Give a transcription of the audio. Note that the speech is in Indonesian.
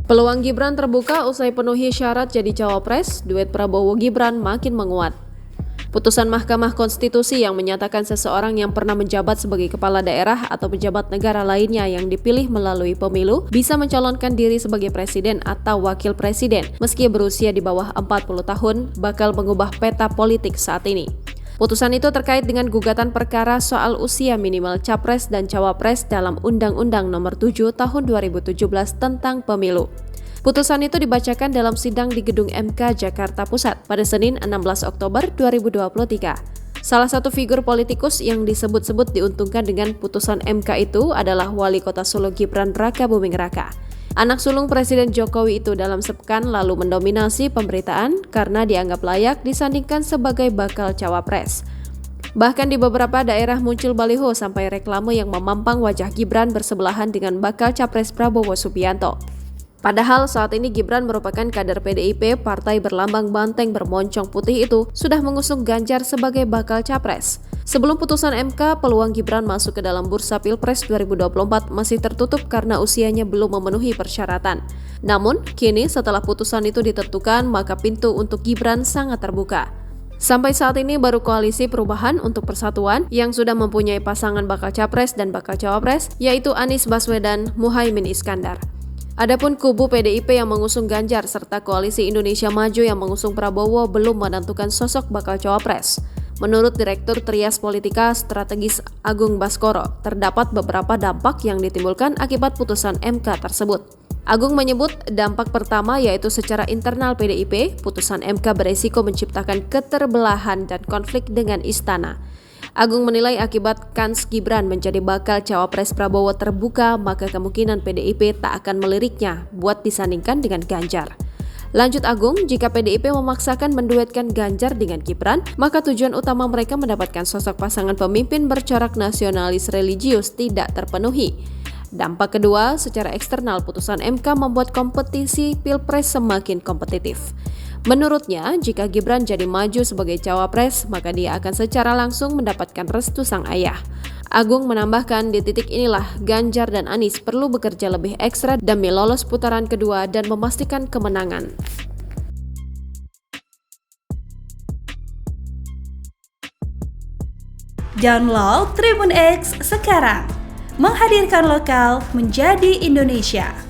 Peluang Gibran terbuka usai penuhi syarat jadi cawapres, duet Prabowo-Gibran makin menguat. Putusan Mahkamah Konstitusi yang menyatakan seseorang yang pernah menjabat sebagai kepala daerah atau pejabat negara lainnya yang dipilih melalui pemilu bisa mencalonkan diri sebagai presiden atau wakil presiden meski berusia di bawah 40 tahun bakal mengubah peta politik saat ini. Putusan itu terkait dengan gugatan perkara soal usia minimal capres dan cawapres dalam Undang-Undang Nomor 7 Tahun 2017 tentang Pemilu. Putusan itu dibacakan dalam sidang di Gedung MK Jakarta Pusat pada Senin 16 Oktober 2023. Salah satu figur politikus yang disebut-sebut diuntungkan dengan putusan MK itu adalah Wali Kota Solo Gibran Rakabuming Raka. Anak sulung Presiden Jokowi itu dalam sepekan lalu mendominasi pemberitaan karena dianggap layak disandingkan sebagai bakal cawapres. Bahkan di beberapa daerah muncul baliho sampai reklame yang memampang wajah Gibran bersebelahan dengan bakal capres Prabowo Subianto. Padahal saat ini Gibran merupakan kader PDIP, partai berlambang banteng bermoncong putih itu sudah mengusung Ganjar sebagai bakal capres. Sebelum putusan MK, peluang Gibran masuk ke dalam bursa Pilpres 2024 masih tertutup karena usianya belum memenuhi persyaratan. Namun, kini setelah putusan itu ditentukan, maka pintu untuk Gibran sangat terbuka. Sampai saat ini baru Koalisi Perubahan untuk Persatuan yang sudah mempunyai pasangan bakal capres dan bakal cawapres, yaitu Anies Baswedan, Muhaimin Iskandar. Adapun kubu PDIP yang mengusung Ganjar serta Koalisi Indonesia Maju yang mengusung Prabowo belum menentukan sosok bakal cawapres. Menurut Direktur Trias Politika Strategis Agung Baskoro, terdapat beberapa dampak yang ditimbulkan akibat putusan MK tersebut. Agung menyebut dampak pertama yaitu secara internal PDIP, putusan MK beresiko menciptakan keterbelahan dan konflik dengan istana. Agung menilai akibat kans Gibran menjadi bakal cawapres Prabowo terbuka, maka kemungkinan PDIP tak akan meliriknya buat disandingkan dengan Ganjar. Lanjut Agung, jika PDIP memaksakan menduetkan Ganjar dengan Gibran, maka tujuan utama mereka mendapatkan sosok pasangan pemimpin bercorak nasionalis religius tidak terpenuhi. Dampak kedua, secara eksternal putusan MK membuat kompetisi Pilpres semakin kompetitif. Menurutnya, jika Gibran jadi maju sebagai cawapres, maka dia akan secara langsung mendapatkan restu sang ayah. Agung menambahkan di titik inilah Ganjar dan Anies perlu bekerja lebih ekstra demi lolos putaran kedua dan memastikan kemenangan. Download Tribun X sekarang, menghadirkan lokal menjadi Indonesia.